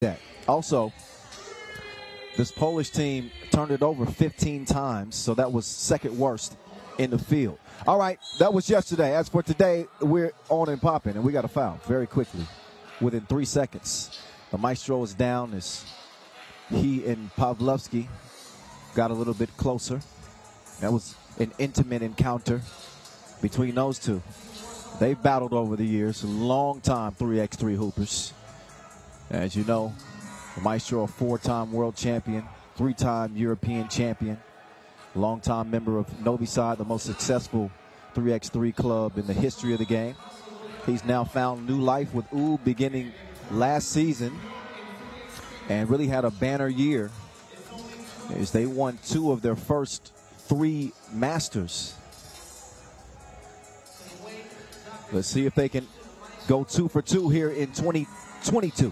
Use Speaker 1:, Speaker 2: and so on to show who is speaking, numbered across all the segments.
Speaker 1: that. Also, this Polish team turned it over 15 times, so that was second worst in the field. All right, that was yesterday. As for today, we're on and popping, and we got a foul very quickly within 3 seconds. The Maestro is down as he and Pavlovsky got a little bit closer. That was an intimate encounter between those two. They've battled over the years, long time 3x3 hoopers. As you know, the Maestro, a 4-time world champion, 3-time European champion, longtime member of Novi Sad, the most successful 3x3 club in the history of the game. He's now found new life with UB beginning last season and really had a banner year as they won 2 of their first 3 Masters. Let's see if they can go 2 for 2 here in 2022.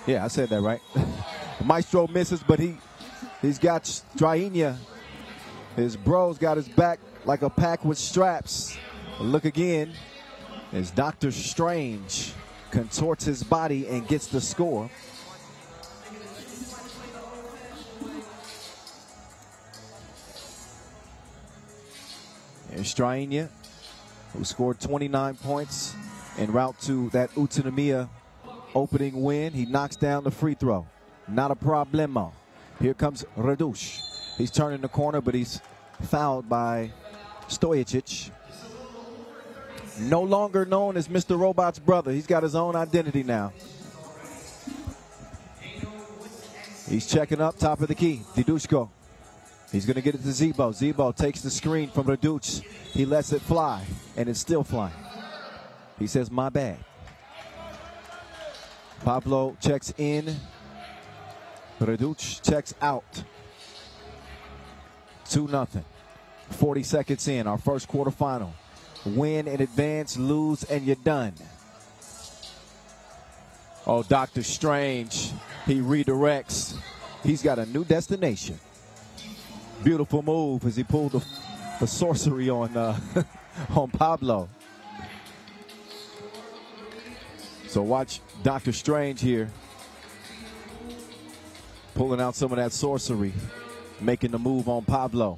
Speaker 1: Yeah, I said that right. Maestro misses, but he's got Strainia. His bro's got his back like a pack with straps. Look again as Dr. Strange contorts his body and gets the score. And Strainia, who scored 29 points en route to that Utsunomiya opening win. He knocks down the free throw. Not a problemo. Here comes Radush. He's turning the corner, but he's fouled by Stojicic. No longer known as Mr. Robot's brother. He's got his own identity now. He's checking up, top of the key. Didushko. He's going to get it to Zebo. Zebo takes the screen from Raduch. He lets it fly, and it's still flying. He says, my bad. Pablo checks in. Raduch checks out. 2-0. 40 seconds in, our first quarterfinal. Win and advance, lose, and you're done. Oh, Dr. Strange. He redirects. He's got a new destination. Beautiful move as he pulled the sorcery on on Pablo. So watch Dr. Strange here pulling out some of that sorcery, making the move on Pablo.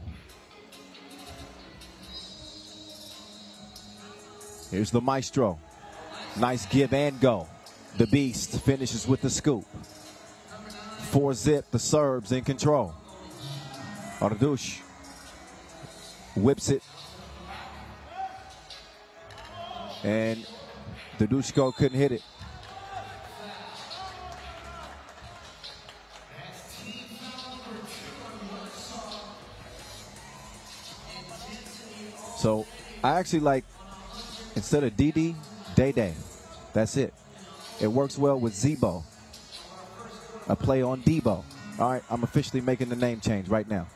Speaker 1: Here's the Maestro. Nice give and go. The Beast finishes with the scoop. 4-zip, the Serbs in control. Ardush whips it. And Didushko couldn't hit it. So I actually like, instead of Didi, Day. That's it. It works well with Zebo. A play on Debo. All right, I'm officially making the name change right now.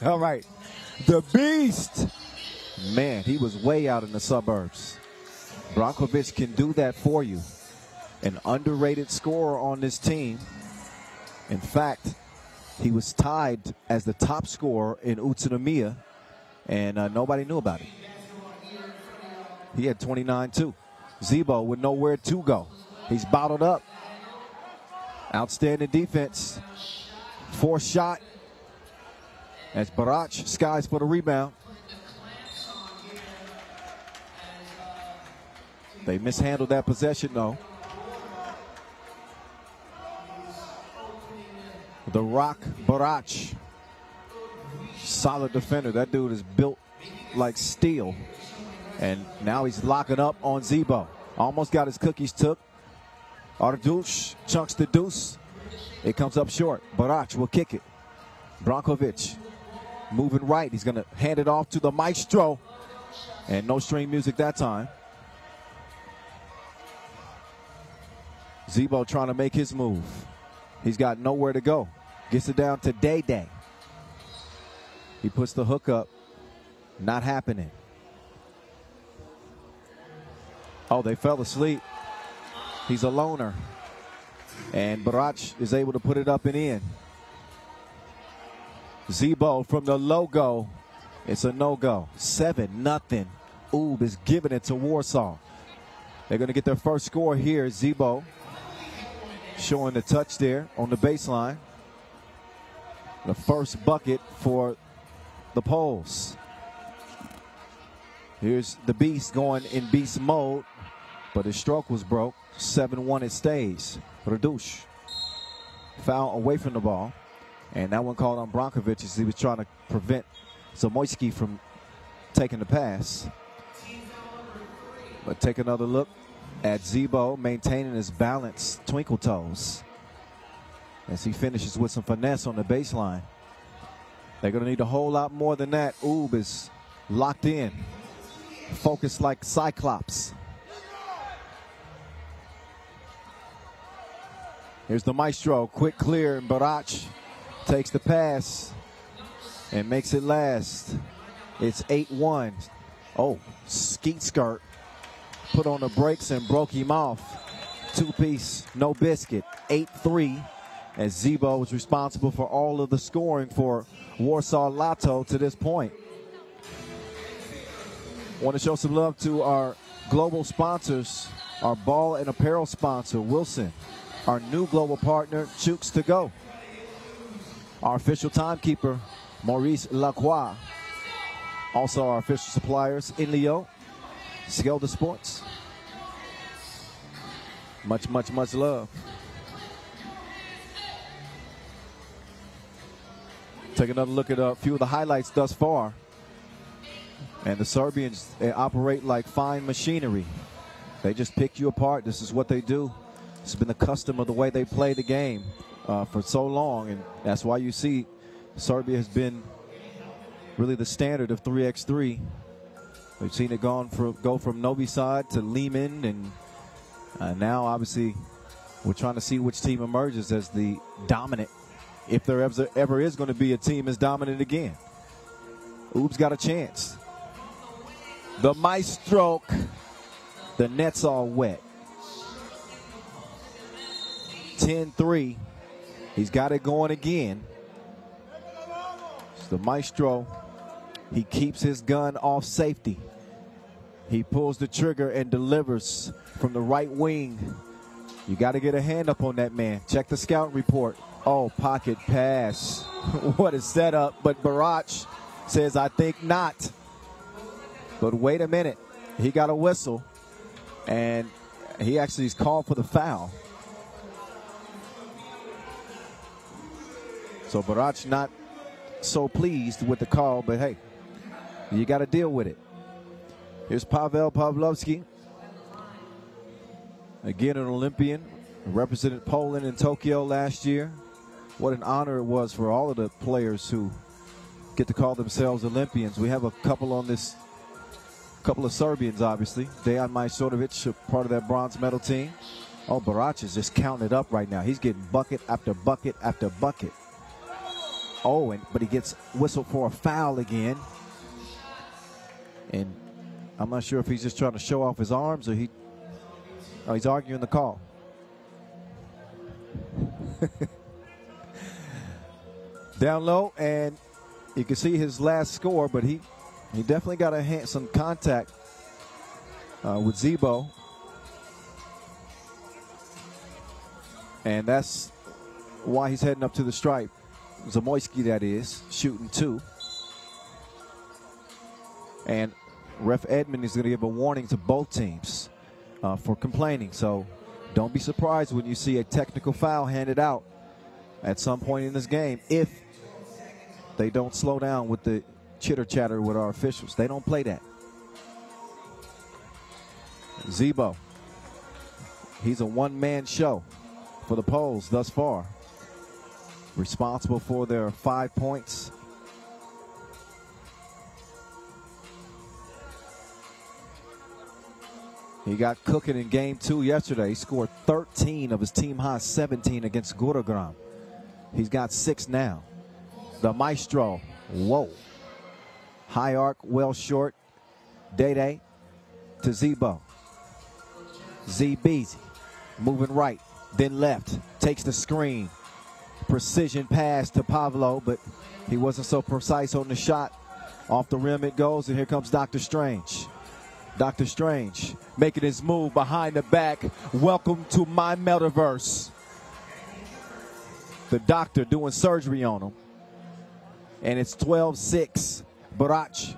Speaker 1: All right. The Beast. Man, he was way out in the suburbs. Brankovic can do that for you. An underrated scorer on this team. In fact, he was tied as the top scorer in Utsunomiya, and nobody knew about it. He had 29 too. Zebo with nowhere to go. He's bottled up. Outstanding defense. 4th shot as Barach skies for the rebound. They mishandled that possession though. The Rock Barach. Solid defender. That dude is built like steel. And now he's locking up on Zebo. Almost got his cookies took. Ardush chunks the deuce. It comes up short. Barach will kick it. Brankovic moving right. He's going to hand it off to the Maestro. And no string music that time. Zebo trying to make his move. He's got nowhere to go. Gets it down to Day. He puts the hook up. Not happening. Oh, they fell asleep. He's a loner. And Barach is able to put it up and in. Zebo from the logo. It's a no-go. 7-0. UB is giving it to Warsaw. They're going to get their first score here. Zebo showing the touch there on the baseline. The first bucket for the Poles. Here's the Beast going in beast mode, but his stroke was broke. 7-1 it stays. Radush. Foul away from the ball. And that one called on Brankovic as he was trying to prevent Zamoyski from taking the pass. But take another look at Zebo maintaining his balance, twinkle toes, as he finishes with some finesse on the baseline. They're going to need a whole lot more than that. Oob is locked in, focused like Cyclops. Here's the maestro, quick clear, and Barach takes the pass and makes it last. It's 8-1. Oh, skeet skirt. Put on the brakes and broke him off. Two-piece, no biscuit. 8-3, as Zebo was responsible for all of the scoring for Warsaw-WT to this point. Want to show some love to our global sponsors, our ball and apparel sponsor, Wilson. Our new global partner, Chooks to Go. Our official timekeeper, Maurice Lacroix. Also our official suppliers, Inleo, Skelda Sports. Much, much, much love. Take another look at a few of the highlights thus far. And the Serbians, they operate like fine machinery. They just pick you apart. This is what they do. It's been the custom of the way they play the game for so long, and that's why you see Serbia has been really the standard of 3x3. We've seen it go from Novi Sad to Lehman, and now obviously we're trying to see which team emerges as the dominant, if there ever is going to be a team as dominant again. Oob's got a chance. The maestro, the net's all wet. 10-3. He's got it going again. It's the maestro. He keeps his gun off safety. He pulls the trigger and delivers from the right wing. You got to get a hand up on that man. Check the scout report. Oh, pocket pass. What a setup. But Barach says, I think not. But wait a minute. He got a whistle. And he actually is called for the foul. So Barach not so pleased with the call, but hey, you got to deal with it. Here's Pavel Pavlovsky. Again, an Olympian, represented Poland in Tokyo last year. What an honor it was for all of the players who get to call themselves Olympians. We have a couple on this, couple of Serbians, obviously. Dejan Majstorovic, part of that bronze medal team. Oh, Barach is just counting it up right now. He's getting bucket after bucket after bucket. Oh, but he gets whistled for a foul again. And I'm not sure if he's just trying to show off his arms or he's arguing the call. Down low, and you can see his last score, but he definitely got some contact with Zebo. And that's why he's heading up to the stripe. Zamoyski, that is, shooting 2. And Ref Edmond is going to give a warning to both teams for complaining. So don't be surprised when you see a technical foul handed out at some point in this game if they don't slow down with the chitter-chatter with our officials. They don't play that. Zebo, he's a one-man show for the Poles thus far. Responsible for their 5 points. He got cooking in game 2 yesterday. He scored 13 of his team high 17 against Gurugram. He's got 6 now. The maestro, whoa. High arc, well short. Dede to Zebo. Z-Beezy, moving right, then left, takes the screen. Precision pass to Pavlo, but he wasn't so precise on the shot. Off the rim it goes, and here comes Dr. Strange. Dr. Strange making his move behind the back. Welcome to my metaverse. the doctor doing surgery on him. And it's 12-6, Barach.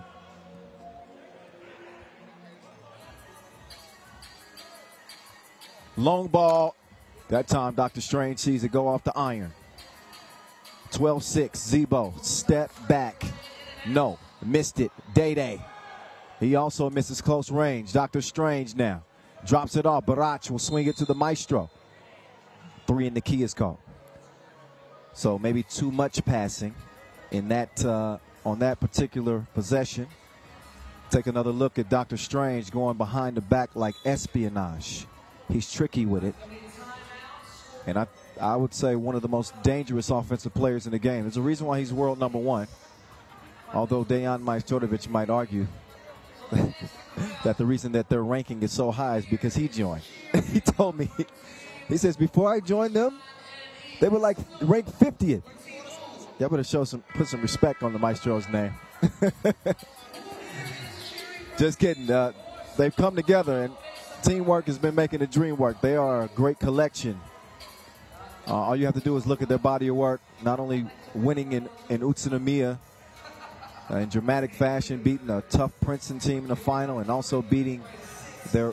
Speaker 1: Long ball. That time, Dr. Strange sees it go off the iron. 12-6, Zebo. Step back. No. Missed it. Day. He also misses close range. Dr. Strange now. Drops it off. Barach will swing it to the Maestro. 3 in the key is called. So maybe too much passing in that on that particular possession. Take another look at Dr. Strange going behind the back like espionage. He's tricky with it. And I would say one of the most dangerous offensive players in the game. There's a reason why he's world #1. Although Dejan Majstorovic might argue that the reason that their ranking is so high is because he joined. He told me, he says, before I joined them, they were like ranked 50th. Y'all better put some respect on the Maestro's name. Just kidding. They've come together, and teamwork has been making the dream work. They are a great collection. All you have to do is look at their body of work, not only winning in Utsunomiya in dramatic fashion, beating a tough Princeton team in the final, and also beating their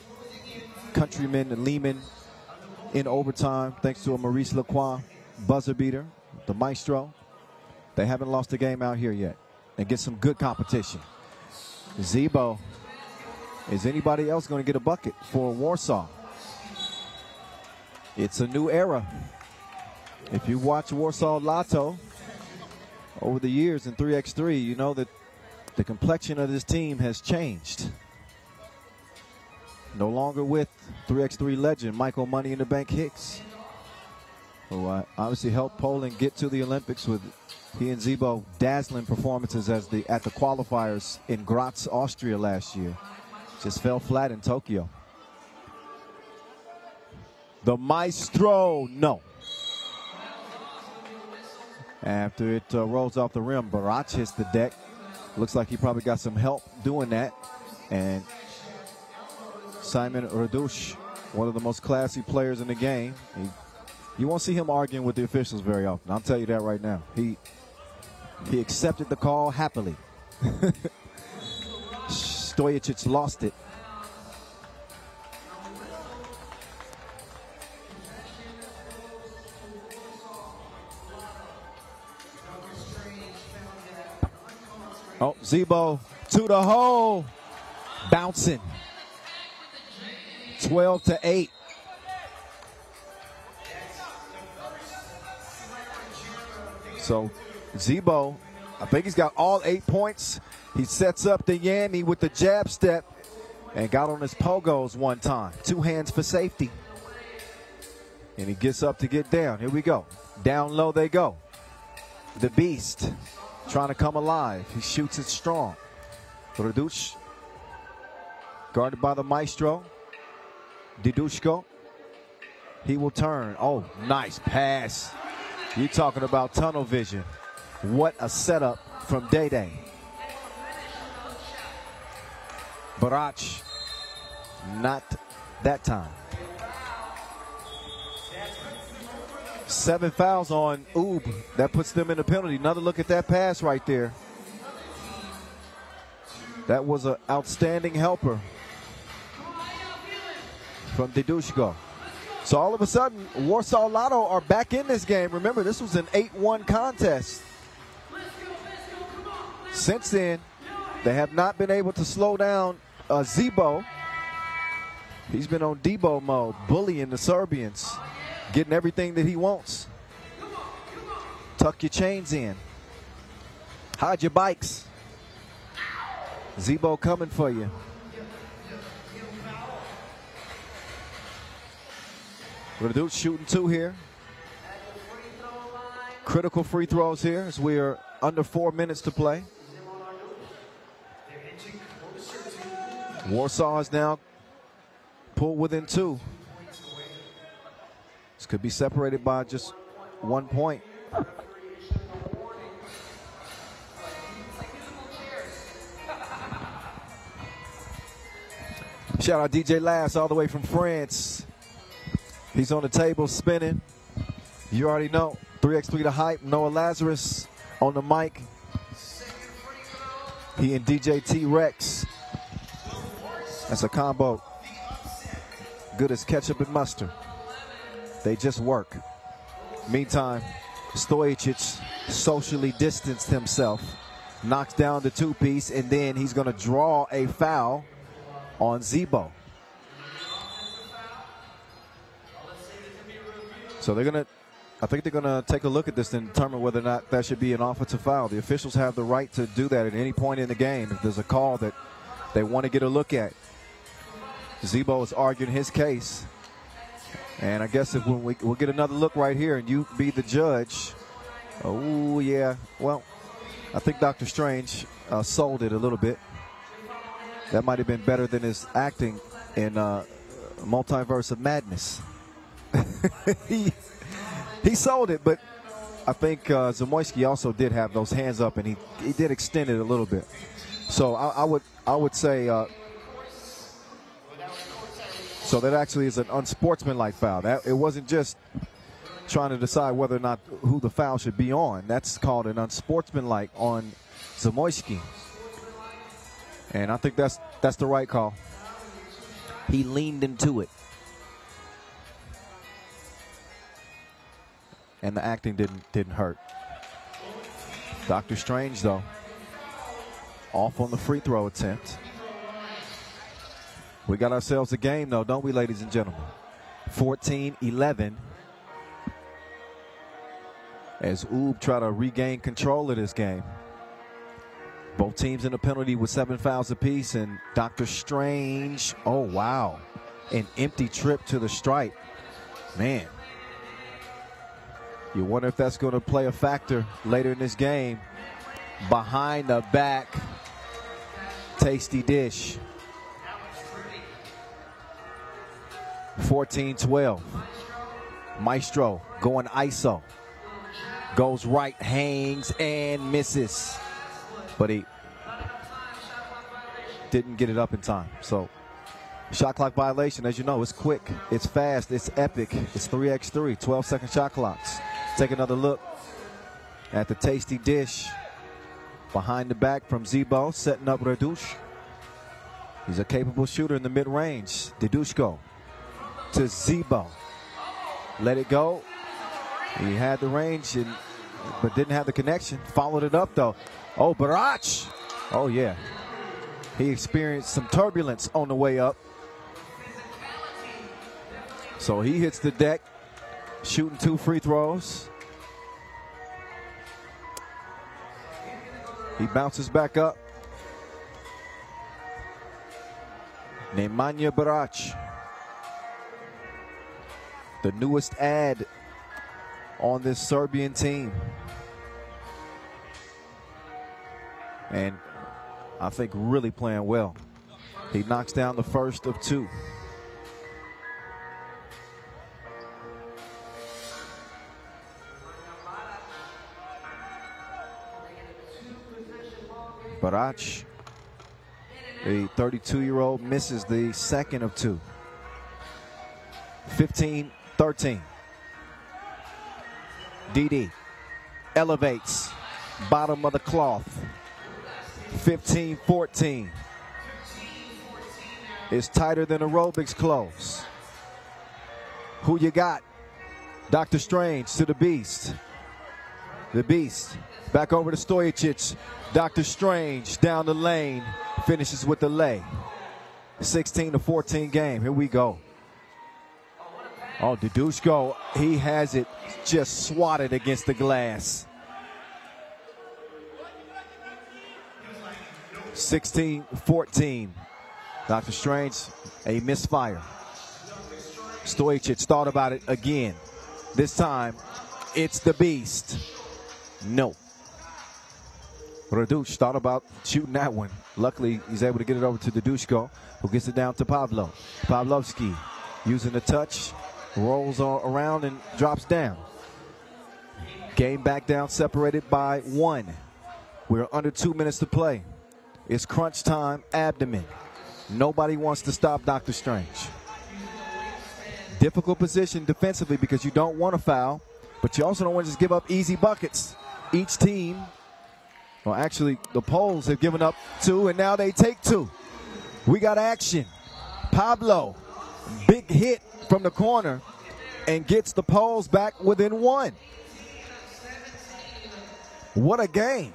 Speaker 1: countrymen and Lehman in overtime, thanks to a Maurice Lacroix buzzer beater, the Maestro. They haven't lost a game out here yet, and get some good competition. Zebo, is anybody else going to get a bucket for Warsaw? It's a new era. If you watch Warsaw-WT over the years in 3x3, you know that the complexion of this team has changed. No longer with 3x3 legend Michael Money in the Bank Hicks, who obviously helped Poland get to the Olympics with he and Zebo dazzling performances at the qualifiers in Graz, Austria last year. Just fell flat in Tokyo. The Maestro, no. After it rolls off the rim, Barach hits the deck. Looks like he probably got some help doing that. And Simon Radush, one of the most classy players in the game. You won't see him arguing with the officials very often. I'll tell you that right now. He accepted the call happily. Stojicic lost it. Oh, Zebo to the hole. Bouncing. 12-8. So Zebo, I think he's got all 8 points. He sets up the Yami with the jab step and got on his pogos one time. 2 hands for safety. And he gets up to get down. Here we go. Down low they go. The Beast trying to come alive. He shoots it strong. Radush guarded by the Maestro. Didushko. He will turn. Oh, nice pass. You talking about tunnel vision. What a setup from Day. Barach, not that time. 7 fouls on Oob. That puts them in the penalty. Another look at that pass right there. That was an outstanding helper from Didushko. So all of a sudden, Warsaw-WT are back in this game. Remember, this was an 8-1 contest. Since then, they have not been able to slow down Zebo. He's been on Debo mode, bullying the Serbians, getting everything that he wants. Tuck your chains in. Hide your bikes. Zebo coming for you. Radush shooting 2 here. Critical free throws here as we are under 4 minutes to play. Warsaw is now pulled within 2. This could be separated by just 1 point. Shout out DJ Lass all the way from France. He's on the table spinning. You already know. 3x3 The Hype, Noah Lazarus on the mic. He and DJ T-Rex. That's a combo good as ketchup and mustard. They just work. Meantime, Stojic socially distanced himself, knocks down the two-piece, and then he's going to draw a foul on Zebo. So I think they're going to take a look at this and determine whether or not that should be an offensive foul. The officials have the right to do that at any point in the game if there's a call that they want to get a look at. Zebo is arguing his case. And I guess if we'll get another look right here and you be the judge. Oh, yeah. Well, I think Dr. Strange sold it a little bit. That might have been better than his acting in Multiverse of Madness. He sold it, but I think Zamoyski also did have those hands up, and he did extend it a little bit. So I would say so that actually is an unsportsmanlike foul. It wasn't just trying to decide whether or not who the foul should be on. That's called an unsportsmanlike on Zamoyski. And I think that's the right call. He leaned into it. And the acting didn't hurt. Dr. Strange, though, off on the free throw attempt. We got ourselves a game, though, don't we, ladies and gentlemen? 14-11. As Oob try to regain control of this game. Both teams in the penalty with 7 fouls apiece, and Dr. Strange, oh, wow. An empty trip to the stripe. Man. You wonder if that's going to play a factor later in this game. Behind the back, tasty dish. 14-12. Maestro going ISO. Goes right, hangs, and misses. But he didn't get it up in time. So, shot clock violation, as you know, it's quick, it's fast, it's epic. It's 3x3, 12-second shot clocks. Take another look at the tasty dish. Behind the back from Zebo, setting up Radush. He's a capable shooter in the mid-range. Didushko to Zebo. Let it go. He had the range, but didn't have the connection. Followed it up, though. Oh, Barach. Oh, yeah. He experienced some turbulence on the way up. So he hits the deck, shooting 2 free throws. He bounces back up. Nemanja Barach, the newest add on this Serbian team. And I think really playing well. He knocks down the first of 2. Barach, a 32-year-old, misses the second of 2. 15-13. DD elevates, bottom of the cloth. 15-14. It's tighter than aerobics clothes. Who you got? Dr. Strange to the Beast. The Beast back over to Stojic. Dr. Strange down the lane, finishes with the lay. 16-14 game. Here we go. Oh, Didushko, he has it just swatted against the glass. 16-14. Dr. Strange, a misfire. Stojic thought about it again. This time, it's the Beast. No. Radush thought about shooting that one. Luckily, he's able to get it over to Didushko, who gets it down to Pavlo. Pavlovsky using the touch, rolls around and drops down. Game back down, separated by 1. We're under 2 minutes to play. It's crunch time, abdomen. Nobody wants to stop Dr. Strange. Difficult position defensively because you don't want to foul. but you also don't want to just give up easy buckets. Each team, well, actually, the Poles have given up 2, and now they take 2. We got action. Pablo, big hit from the corner, and gets the Poles back within 1. What a game.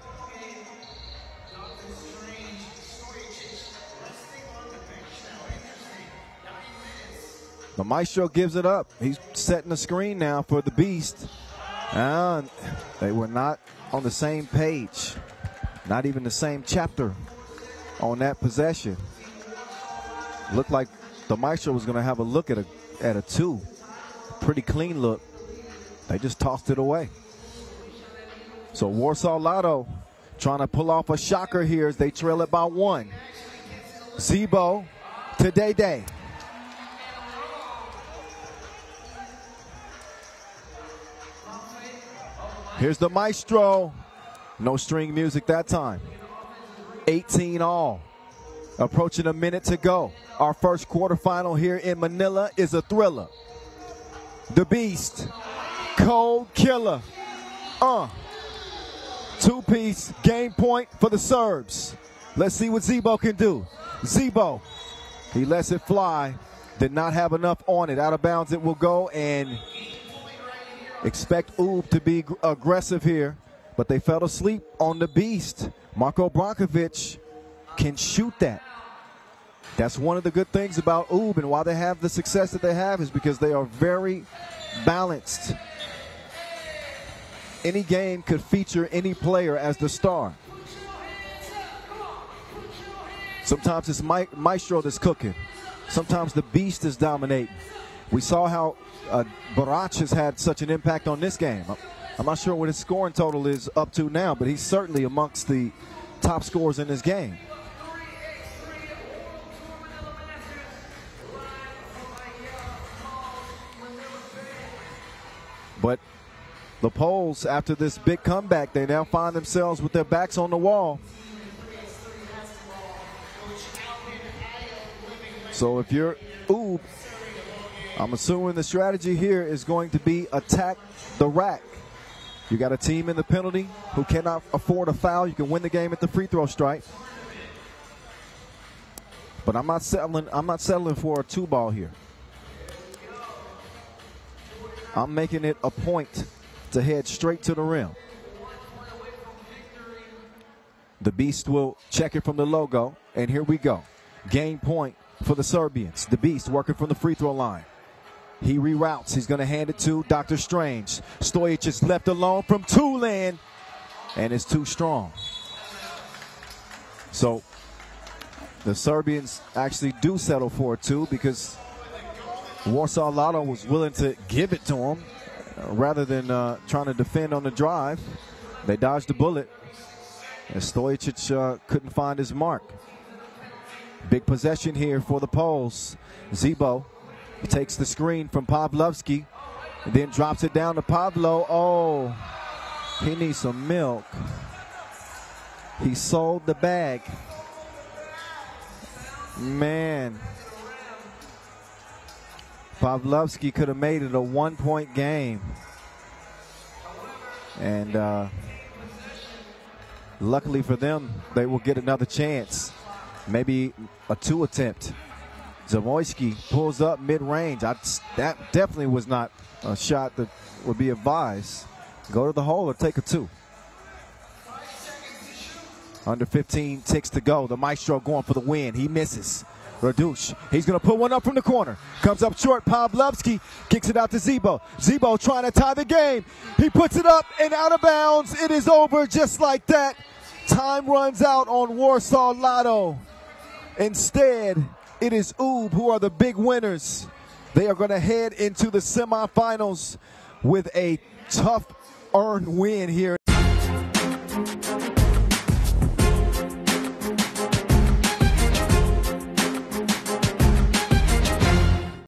Speaker 1: The Maestro gives it up. He's setting the screen now for the Beast. And they were not on the same page, not even the same chapter on that possession. Looked like the Maestro was going to have a look at a 2. Pretty clean look. They just tossed it away. So Warsaw-WT trying to pull off a shocker here as they trail it by 1. Zebo to Day. Here's the Maestro. No string music that time. 18 all. Approaching a minute to go. Our first quarterfinal here in Manila is a thriller. The Beast. Cold killer. 2-piece game point for the Serbs. Let's see what Zebo can do. Zebo. He lets it fly. Did not have enough on it. Out of bounds it will go, and expect Oob to be aggressive here, but they fell asleep on the Beast. Marko Brankovic can shoot that. That's one of the good things about Oob, and why they have the success that they have is because they are very balanced. Any game could feature any player as the star. Sometimes it's Maestro that's cooking. Sometimes the Beast is dominating. We saw how Barach has had such an impact on this game. I'm not sure what his scoring total is up to now, but he's certainly amongst the top scorers in this game. But the Poles, after this big comeback, they now find themselves with their backs on the wall. So if you're Oob, I'm assuming the strategy here is going to be attack the rack. You got a team in the penalty who cannot afford a foul. You can win the game at the free throw strike. But I'm not settling for a 2-ball here. I'm making it a point to head straight to the rim. The Beast will check it from the logo, and here we go. Game point for the Serbians. The Beast working from the free throw line. He reroutes. He's going to hand it to Dr. Strange. Stojic is left alone from Tulane, and it's too strong. So the Serbians actually do settle for a 2 because Warsaw-WT was willing to give it to him rather than trying to defend on the drive. They dodged the bullet, and Stojic couldn't find his mark. Big possession here for the Poles. Zebo takes the screen from Pavlovsky and then drops it down to Pablo. Oh, he needs some milk. He sold the bag. Man. Pavlovsky could have made it a 1-point game. And luckily for them, they will get another chance. Maybe a 2 attempt. Zamoyski pulls up mid-range. That definitely was not a shot that would be advised. Go to the hole or take a 2. Under 15 ticks to go. The Maestro going for the win. He misses. Radush, he's going to put one up from the corner. Comes up short. Pavlovsky kicks it out to Zebo. Zebo trying to tie the game. He puts it up and out of bounds. It is over just like that. Time runs out on Warsaw-WT. Instead, it is Oob who are the big winners. They are going to head into the semifinals with a tough earned win here.